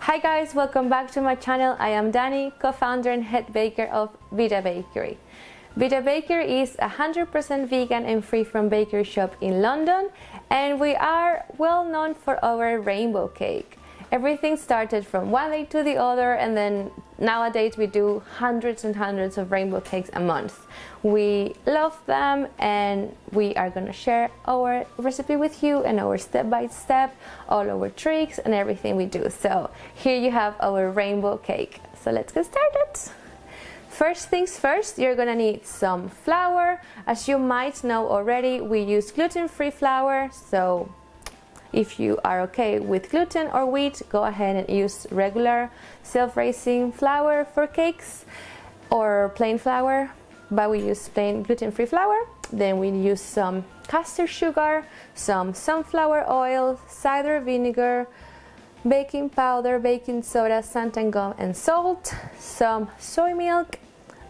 Hi guys, welcome back to my channel. I am Dani, co-founder and head baker of Vida Bakery. Vida Bakery is 100% vegan and free from bakery shop in London, and we are well known for our rainbow cake. Everything started from one day to the other, and then nowadays we do hundreds and hundreds of rainbow cakes a month. We love them, and we are gonna share our recipe with you and our step-by-step, all our tricks and everything we do. So here you have our rainbow cake. So let's get started. First things first, you're gonna need some flour. As you might know already, we use gluten-free flour, so if you are okay with gluten or wheat, go ahead and use regular self-raising flour for cakes or plain flour, but we use plain gluten-free flour. Then we use some castor sugar, some sunflower oil, cider vinegar, baking powder, baking soda, xanthan gum and salt, some soy milk,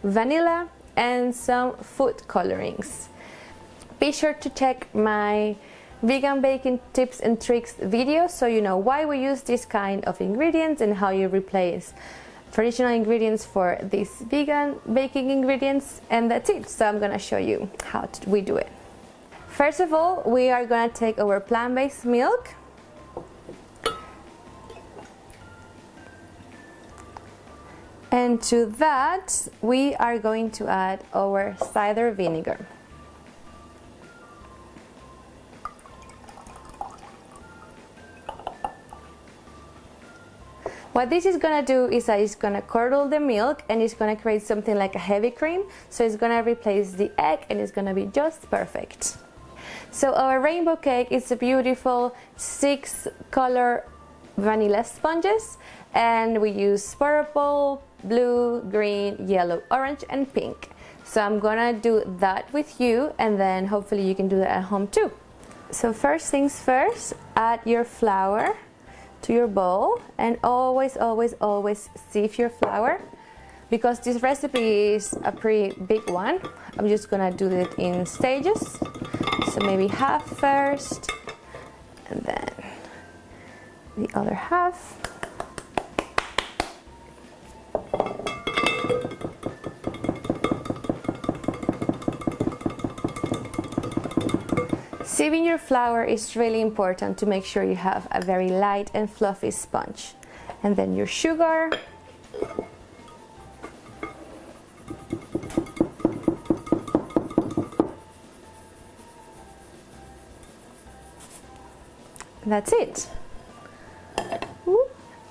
vanilla, and some food colorings. Be sure to check my vegan baking tips and tricks video so you know why we use this kind of ingredients and how you replace traditional ingredients for these vegan baking ingredients. And that's it. So I'm gonna show you how we do it. First of all, we are gonna take our plant-based milk, and to that we are going to add our cider vinegar. What this is gonna do is that it's gonna curdle the milk and it's gonna create something like a heavy cream. So it's gonna replace the egg and it's gonna be just perfect. So our rainbow cake is a beautiful 6-color vanilla sponges, and we use purple, blue, green, yellow, orange, and pink. So I'm gonna do that with you, and then hopefully you can do that at home too. So first things first, add your flour to your bowl, and always sieve your flour, because this recipe is a pretty big one. I'm just gonna do it in stages, so maybe half first and then the other half. Sieving your flour is really important to make sure you have a very light and fluffy sponge. And then your sugar, that's it.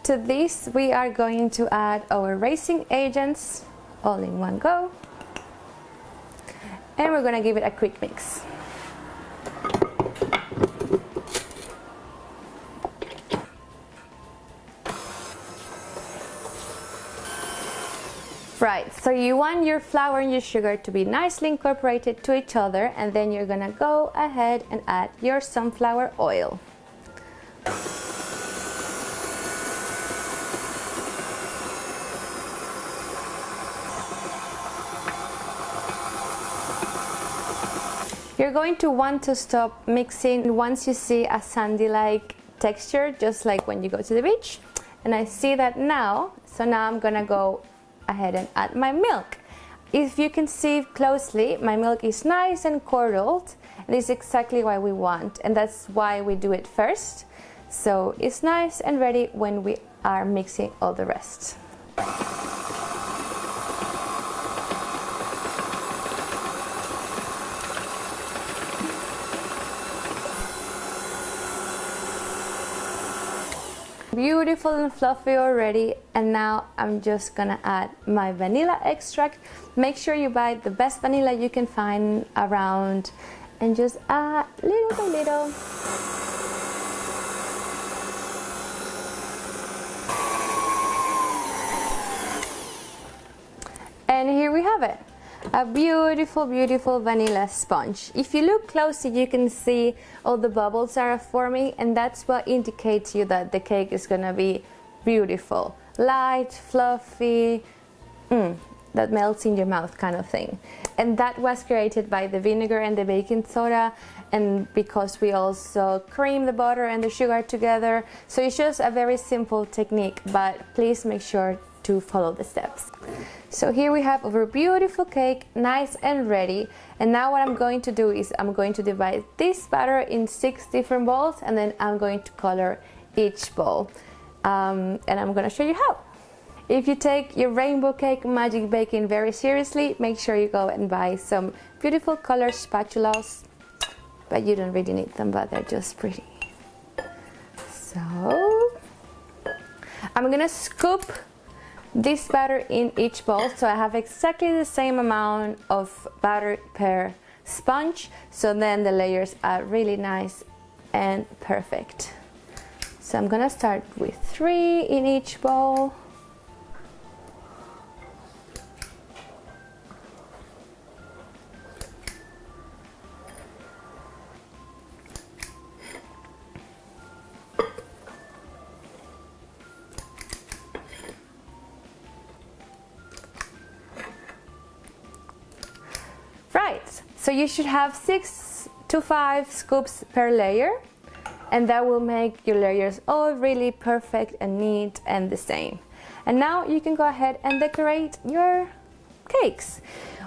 To this we are going to add our raising agents all in one go, and we're gonna give it a quick mix. Right, so you want your flour and your sugar to be nicely incorporated to each other, and then you're gonna go ahead and add your sunflower oil. You're going to want to stop mixing once you see a sandy-like texture, just like when you go to the beach. And I see that now, so now I'm gonna go ahead and add my milk. If you can see closely, my milk is nice and curdled, and this is exactly what we want, and that's why we do it first. So it's nice and ready when we are mixing all the rest. Beautiful and fluffy already, and now I'm just gonna add my vanilla extract. Make sure you buy the best vanilla you can find around, and just add little by little. And here we have it, a beautiful, beautiful vanilla sponge. If you look closely, you can see all the bubbles are forming, and that's what indicates you that the cake is gonna be beautiful, light, fluffy. that melts in your mouth kind of thing. And that was created by the vinegar and the baking soda, and because we also cream the butter and the sugar together. So it's just a very simple technique, but please make sure to follow the steps. So here we have our beautiful cake, nice and ready. And now what I'm going to do is I'm going to divide this batter in 6 different bowls, and then I'm going to color each bowl. And I'm going to show you how. If you take your rainbow cake magic baking very seriously, make sure you go and buy some beautiful colored spatulas. But you don't really need them, but they're just pretty. So I'm gonna scoop this batter in each bowl, so I have exactly the same amount of batter per sponge, so then the layers are really nice and perfect. So I'm gonna start with 3 in each bowl. Right, so you should have 6 to 5 scoops per layer, and that will make your layers all really perfect and neat and the same. And now you can go ahead and decorate your cakes.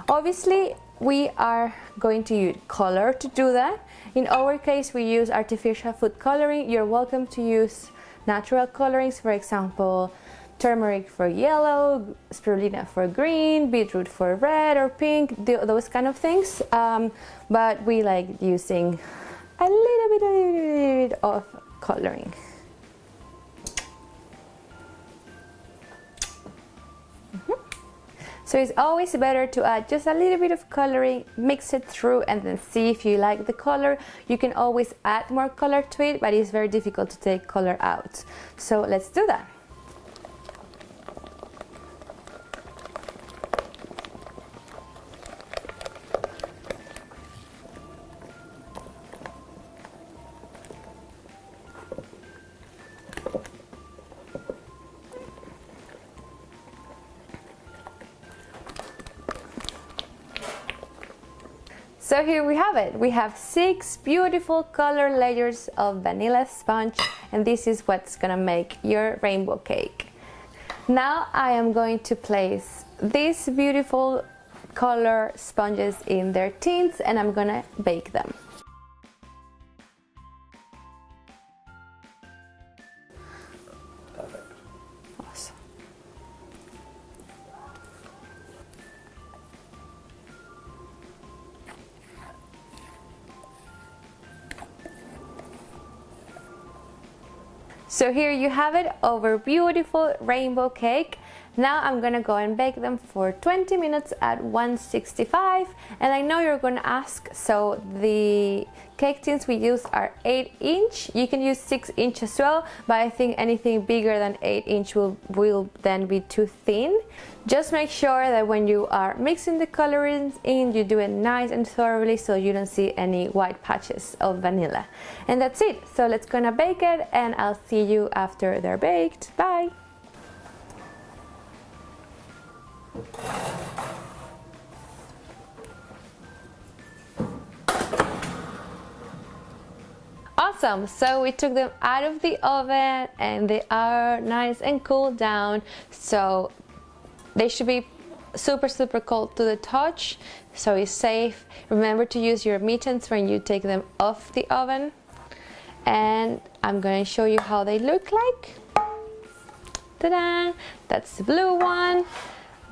Obviously, we are going to use color to do that. In our case, we use artificial food coloring. You're welcome to use natural colorings, for example, turmeric for yellow, spirulina for green, beetroot for red or pink, those kind of things. But we like using a little bit of coloring. So it's always better to add just a little bit of coloring, mix it through, and then see if you like the color. You can always add more color to it, but it's very difficult to take color out. So let's do that. So here we have it. We have 6 beautiful color layers of vanilla sponge, and this is what's gonna make your rainbow cake. Now I am going to place these beautiful color sponges in their tins, and I'm gonna bake them. Awesome. So here you have it, our beautiful rainbow cake. Now I'm gonna go and bake them for 20 minutes at 165. And I know you're gonna ask, so the cake tins we use are 8-inch. You can use 6-inch as well, but I think anything bigger than 8-inch will then be too thin. Just make sure that when you are mixing the colorings in, you do it nice and thoroughly so you don't see any white patches of vanilla. And that's it. So let's gonna bake it, and I'll see you after they're baked. Bye! Awesome, so we took them out of the oven and they are nice and cooled down, so they should be super cold to the touch, so it's safe. Remember to use your mittens when you take them off the oven. And I'm going to show you how they look like. Ta-da! That's the blue one.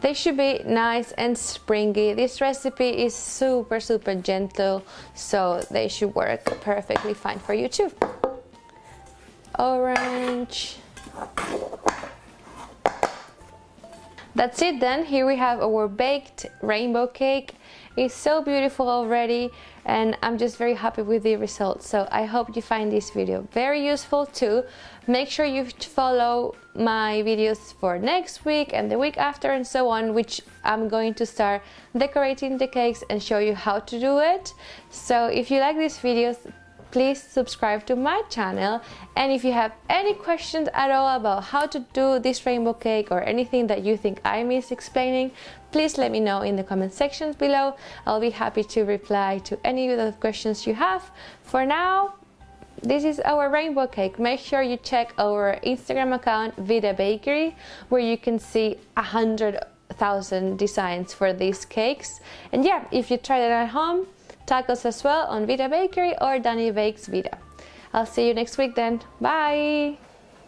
They should be nice and springy. This recipe is super gentle, so they should work perfectly fine for you too. Orange. That's it then. Here we have our baked rainbow cake. It's so beautiful already, and I'm just very happy with the results. So I hope you find this video very useful too. Make sure you follow my videos for next week and the week after and so on, which I'm going to start decorating the cakes and show you how to do it. So if you like these videos, please subscribe to my channel. And if you have any questions at all about how to do this rainbow cake or anything that you think I missed explaining, please let me know in the comment sections below. I'll be happy to reply to any of the questions you have. For now, this is our rainbow cake. Make sure you check our Instagram account, Vida Bakery, where you can see 100,000 designs for these cakes. And yeah, if you try it at home, tag us as well on Vida Bakery or Dani Bakes Vida. I'll see you next week then. Bye!